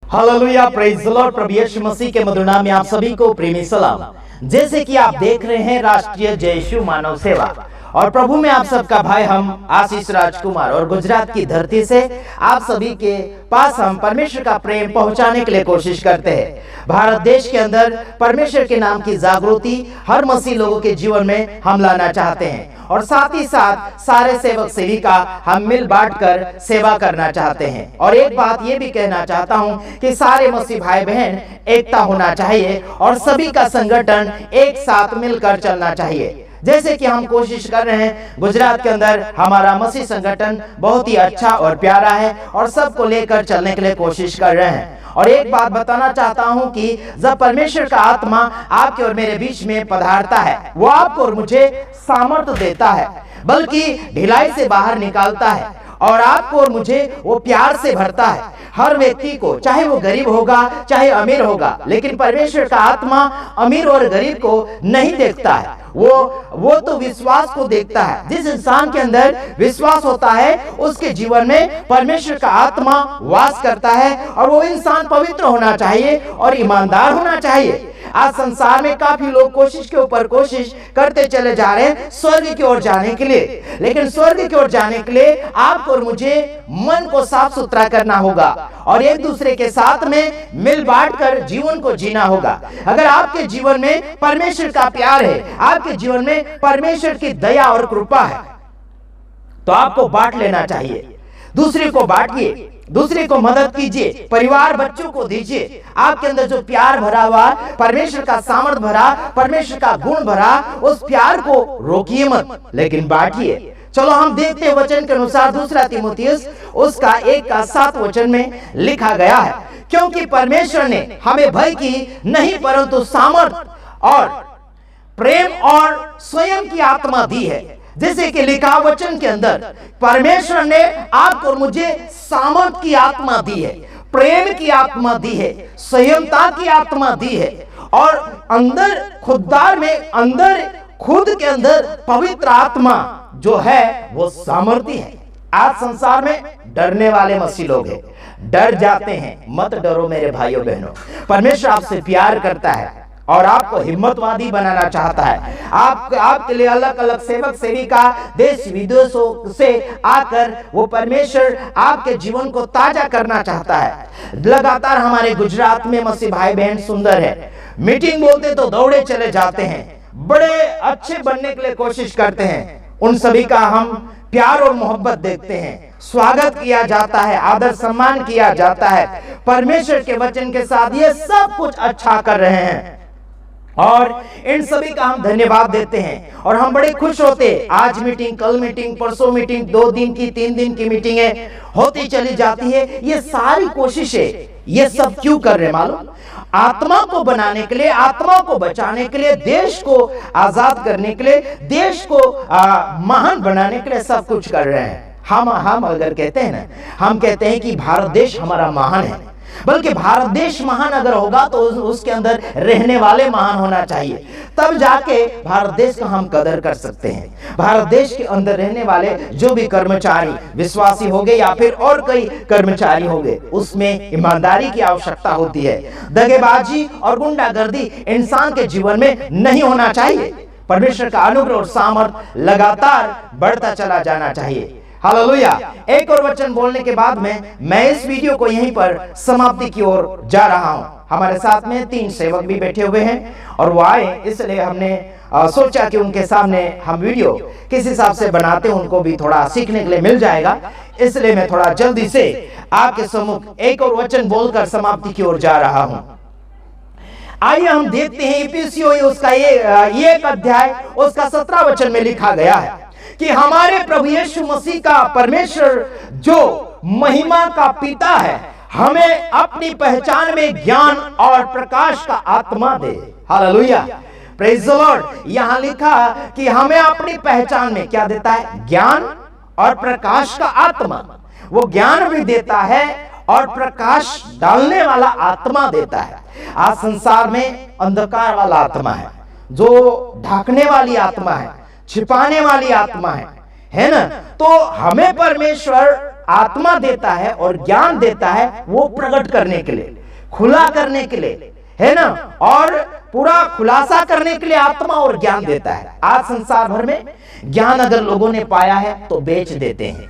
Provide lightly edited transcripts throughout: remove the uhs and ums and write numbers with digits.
Hallelujah, praise the lord. प्रभु यीशु मसीह के मधुर नाम में आप सभी को प्रेमी सलाम। जैसे कि आप देख रहे हैं राष्ट्रीय जय यीशु मानव सेवा और प्रभु में आप सबका भाई हम आशीष राजकुमार, और गुजरात की धरती से आप सभी के पास हम परमेश्वर का प्रेम पहुंचाने के लिए कोशिश करते हैं। भारत देश के अंदर परमेश्वर के नाम की जागृति हर मसीह लोगों के जीवन में हम लाना चाहते हैं, और साथ ही साथ सारे सेवक सेविका हम मिल बांट कर सेवा करना चाहते हैं। और एक बात ये भी कहना चाहता हूं कि सारे मसीह भाई बहन एकता होना चाहिए और सभी का संगठन एक साथ मिलकर चलना चाहिए। जैसे कि हम कोशिश कर रहे हैं, गुजरात के अंदर हमारा मसीह संगठन बहुत ही अच्छा और प्यारा है और सबको लेकर चलने के लिए कोशिश कर रहे हैं। और एक बात बताना चाहता हूं कि जब परमेश्वर का आत्मा आपके और मेरे बीच में पधारता है, वो आपको और मुझे सामर्थ्य देता है, बल्कि ढिलाई से बाहर निकालता है, और आपको और मुझे वो प्यार से भरता है। हर व्यक्ति को, चाहे वो गरीब होगा चाहे अमीर होगा, लेकिन परमेश्वर का आत्मा अमीर और गरीब को नहीं देखता है, वो तो विश्वास को देखता है। जिस इंसान के अंदर विश्वास होता है उसके जीवन में परमेश्वर का आत्मा वास करता है, और वो इंसान पवित्र होना चाहिए और ईमानदार होना चाहिए। आज संसार में काफी लोग कोशिश के ऊपर कोशिश करते चले जा रहे हैं स्वर्ग की ओर जाने के लिए, लेकिन स्वर्ग की ओर जाने के लिए आपको और मुझे मन को साफ सुथरा करना होगा और एक दूसरे के साथ में मिल बांट कर जीवन को जीना होगा। अगर आपके जीवन में परमेश्वर का प्यार है, आपके जीवन में परमेश्वर की दया और कृपा है, तो आपको बांट लेना चाहिए। दूसरे को बांटिए, दूसरे को मदद कीजिए, परिवार बच्चों को दीजिए। आपके अंदर जो प्यार भरा हुआ, परमेश्वर का सामर्थ भरा, परमेश्वर का गुण भरा, उस प्यार को रोकिए मत, लेकिन बांटिए। चलो हम देखते हैं वचन के अनुसार दूसरा तीमुथियुस उसका 1:7 वचन में लिखा गया है, क्योंकि परमेश्वर ने हमें भय की नहीं परंतु सामर्थ और प्रेम और स्वयं की आत्मा दी है। जैसे कि लिखा वचन के अंदर, परमेश्वर ने आपको और मुझे सामर्थ की आत्मा दी है, प्रेम की आत्मा दी है, संयमता की आत्मा दी है, और अंदर खुददार में, अंदर खुद के अंदर पवित्र आत्मा जो है वो सामर्थी है। आज संसार में डरने वाले मसीह लोग हैं, डर जाते हैं। मत डरो मेरे भाइयों बहनों, परमेश्वर आपसे प्यार करता है और आपको हिम्मतवादी बनाना चाहता है। आपके लिए अलग अलग सेवक सेविका देश विदेशों से आकर वो परमेश्वर आपके जीवन को ताजा करना चाहता है। लगातार हमारे गुजरात में मसीह भाई बहन सुंदर है, मीटिंग बोलते तो दौड़े चले जाते हैं, बड़े अच्छे बनने के लिए कोशिश करते हैं। उन सभी का हम प्यार और मोहब्बत देखते हैं, स्वागत किया जाता है, आदर सम्मान किया जाता है। परमेश्वर के वचन के साथ ये सब कुछ अच्छा कर रहे हैं और इन सभी का हम धन्यवाद देते हैं और हम बड़े खुश होते हैं। आज मीटिंग, कल मीटिंग, परसों मीटिंग, 2 दिन की 3 दिन की मीटिंगें होती चली जाती है। ये सारी कोशिशें ये सब क्यों कर रहे हैं मालूम? आत्मा को बनाने के लिए, आत्मा को बचाने के लिए, देश को आजाद करने के लिए, देश को महान बनाने के लिए सब कुछ कर रहे हैं। हम अगर कहते हैं ना, हम कहते हैं कि भारत देश हमारा महान है, बल्कि भारत देश महान अगर होगा तो उसके अंदर रहने वाले महान होना चाहिए, तब जाके भारत देश का हम कदर कर सकते हैं। भारत देश के अंदर रहने वाले जो भी कर्मचारी, विश्वासी हो गए या फिर और कई कर्मचारी हो गए, उसमें ईमानदारी की आवश्यकता होती है। दगेबाजी और गुंडागर्दी इंसान के जीवन में नहीं होना चाहिए। परमेश्वर का अनुग्रह और सामर्थ लगातार बढ़ता चला जाना चाहिए। हालेलुया। एक और वचन बोलने के बाद में मैं इस वीडियो को यहीं पर समाप्ति की ओर जा रहा हूं। हमारे साथ में 3 सेवक भी बैठे हुए हैं और वो आए, इसलिए हमने सोचा कि उनके सामने हम वीडियो किस हिसाब से बनाते हैं, उनको भी थोड़ा सीखने के लिए मिल जाएगा। इसलिए मैं थोड़ा जल्दी से आपके सम्मुख एक और वचन बोलकर समाप्ति की ओर जा रहा हूं। आइए हम देखते हैं इफिसियों उसका ये 1 अध्याय उसका 17 वचन में लिखा गया है कि हमारे प्रभु यीशु मसीह का परमेश्वर जो महिमा का पिता है, हमें अपनी पहचान में ज्ञान और प्रकाश का आत्मा दे। Hallelujah, praise the lord. यहां लिखा कि हमें अपनी पहचान में क्या देता है? ज्ञान और प्रकाश का आत्मा। वो ज्ञान भी देता है और प्रकाश डालने वाला आत्मा देता है। आज संसार में अंधकार वाला आत्मा है, जो ढाकने वाली आत्मा है, छिपाने वाली आत्मा है। है ना। तो हमें परमेश्वर आत्मा देता है और ज्ञान देता है वो प्रकट करने के लिए, खुला करने के लिए, है ना, और पूरा खुलासा करने के लिए आत्मा और ज्ञान देता है। आज संसार भर में ज्ञान अगर लोगों ने पाया है तो बेच देते हैं,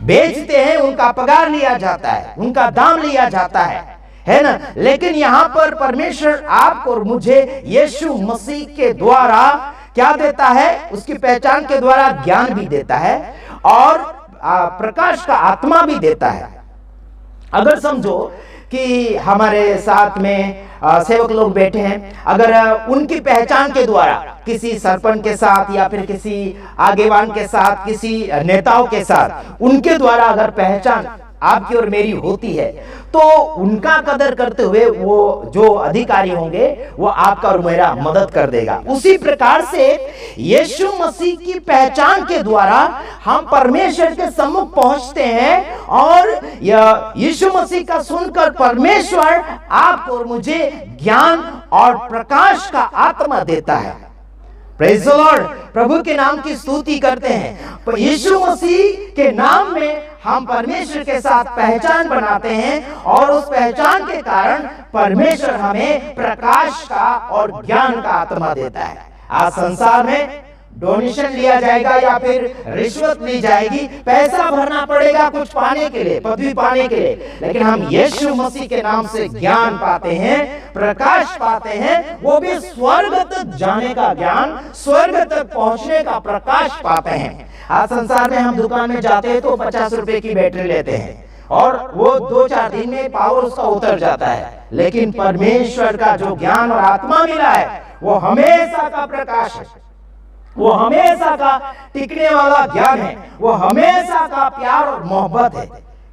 बेचते हैं, उनका पगार लिया जाता है, उनका दाम लिया जाता है ना। लेकिन यहां पर परमेश्वर आपको और मुझे यीशु मसीह के द्वारा क्या देता है, उसकी पहचान के द्वारा ज्ञान भी देता है और प्रकाश का आत्मा भी देता है। अगर समझो कि हमारे साथ में सेवक लोग बैठे हैं, अगर उनकी पहचान के द्वारा किसी सरपंच के साथ या फिर किसी आगेवान के साथ, किसी नेताओं के साथ, उनके द्वारा अगर पहचान आपकी और मेरी होती है तो उनका कदर करते हुए वो जो अधिकारी होंगे वो आपका और मेरा मदद कर देगा। उसी प्रकार से यीशु मसीह की पहचान के द्वारा हम परमेश्वर के सम्मुख पहुंचते हैं और यीशु मसीह का सुनकर परमेश्वर आपको और मुझे ज्ञान और प्रकाश का आत्मा देता है। प्रेज़ द लॉर्ड, प्रभु के नाम की स्तुति करते हैं। यीशु मसीह के नाम में हम परमेश्वर के साथ पहचान बनाते हैं और उस पहचान के कारण परमेश्वर हमें प्रकाश का और ज्ञान का आत्मा देता है। आज संसार में डोनेशन लिया जाएगा या फिर रिश्वत ली जाएगी, पैसा भरना पड़ेगा कुछ पाने के लिए, पदवी पाने के लिए, लेकिन हम यीशु मसीह के नाम से ज्ञान पाते हैं, प्रकाश पाते हैं, वो भी स्वर्ग तक जाने का ज्ञान, स्वर्ग तक पहुंचने का प्रकाश पाते हैं। आज संसार में हम दुकान में जाते हैं तो 50 रुपए की बैटरी लेते हैं और वो 2-4 दिन में पावर उसका उतर जाता है, लेकिन परमेश्वर का जो ज्ञान और आत्मा मिला है वो हमेशा का प्रकाश है, वो हमेशा का टिकने वाला ज्ञान है, वो हमेशा का प्यार और मोहब्बत है।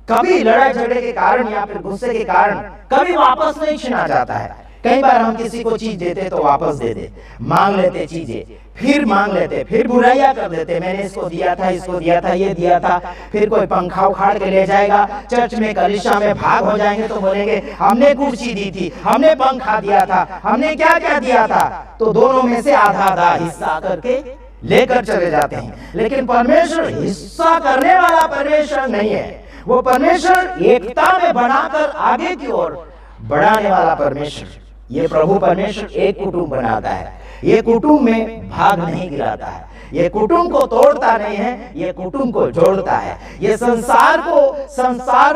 कभी लड़ाई झगड़े के कारण या फिर गुस्से के कारण कभी वापस नहीं छीना जाता है। कई बार हम किसी को चीज देते तो वापस दे दे, मांग लेते चीजें, फिर मांग लेते, फिर बुराइयां कर देते, मैंने इसको दिया था, इसको दिया था, ये दिया था। फिर कोई पंखा उखाड़ के ले जाएगा, चर्च में कलीसिया में भाग हो जाएंगे तो बोलेंगे हमने कुर्सी दी थी, हमने पंखा दिया था, हमने क्या क्या दिया था। तो दोनों में से आधा आधा हिस्सा करके लेकर चले जाते हैं। लेकिन परमेश्वर हिस्सा करने वाला परमेश्वर नहीं है, वो परमेश्वर एकता में बनाकर आगे की ओर बढ़ाने वाला परमेश्वर। ये प्रभु परमेश्वर एक कुटुंब बनाता है, ये कुटुंब में भाग नहीं गिराता है, ये कुटुंब को तोड़ता नहीं है, ये कुटुंब को जोड़ता है। ये संसार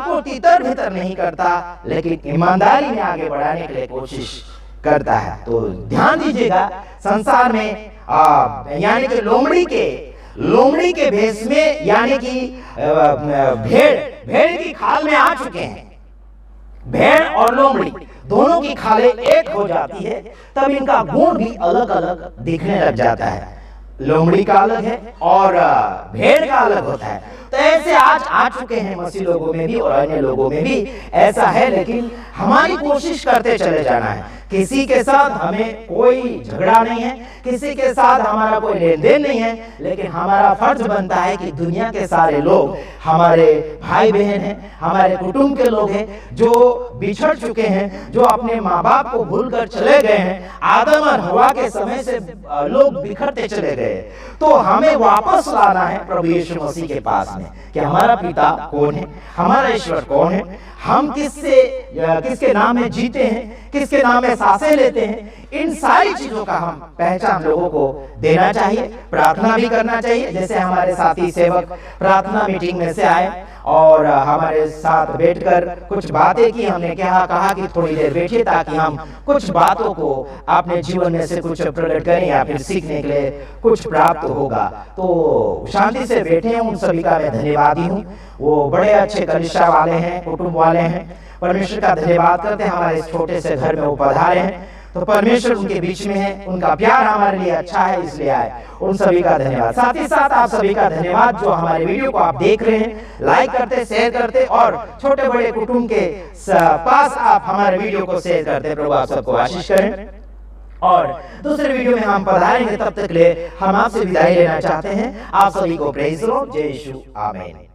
को तितर भीतर नहीं करता, लेकिन ईमानदारी में आगे बढ़ाने के लिए कोशिश करता है। तो ध्यान दीजिएगा, संसार में यानी कि लोमड़ी के भेष में, यानी कि भेड़ की खाल में आ चुके हैं। भेड़ और लोमड़ी दोनों की खालें एक हो जाती है, तब इनका गुण भी अलग अलग दिखने लग जाता है। लोमड़ी का अलग है और भेड़ का अलग होता है। तो ऐसे आज आ चुके हैं मसीह लोगों में भी और अन्य लोगों में भी ऐसा है, लेकिन हमारी कोशिश करते चले जाना है। किसी के साथ हमें कोई झगड़ा नहीं है, किसी के साथ हमारा कोई लेन देन नहीं है, लेकिन हमारा फर्ज बनता है कि दुनिया के सारे लोग हमारे भाई बहन हैं, हमारे कुटुंब के लोग हैं, जो बिछड़ चुके हैं, जो अपने माँ बाप को भूलकर चले गए हैं। आदम और हवा के समय से लोग बिखरते चले गए, तो हमें वापस लाना है प्रभु यीशु मसीह के पास में कि हमारा पिता कौन है, हमारा ईश्वर कौन है, हम किसके नाम में जीते हैं, किसके नाम में सांसें लेते हैं। इन सारी चीजों का हम पहचान लोगों को देना चाहिए, प्रार्थना भी करना चाहिए। जैसे हमारे साथी सेवक प्रार्थना मीटिंग में से आए और हमारे साथ बैठकर कुछ बातें की, हमने कहा कि थोड़ी देर बैठिए ताकि हम कुछ बातों को अपने जीवन में से कुछ प्रकट करें या फिर सीखने के लिए कुछ प्राप्त होगा। तो शांति से बैठे हैं, उन सभी का मैं धन्यवादी हूँ। वो बड़े अच्छे कलीसिया वाले हैं, कुटुंब वाले हैं। परमेश्वर का धन्यवाद करते हैं, हमारे इस छोटे से घर में वो पधारे हैं, तो परमेश्वर उनके बीच में है, उनका प्यार हमारे लिए अच्छा है, इसलिए आए। उन सभी का धन्यवाद। साथ ही साथ आप सभी का धन्यवाद जो हमारे वीडियो को आप देख रहे हैं, लाइक करते, शेयर करते और छोटे बड़े कुटुंब के पास आप हमारे वीडियो को शेयर करते। प्रभु आप सबको आशीष करें। और दूसरे वीडियो में हम पधारेंगे, तब तक ले हम आपसे विदाई लेना चाहते हैं। आप सभी को प्रेज़ द लॉर्ड, जय यीशु, आमीन।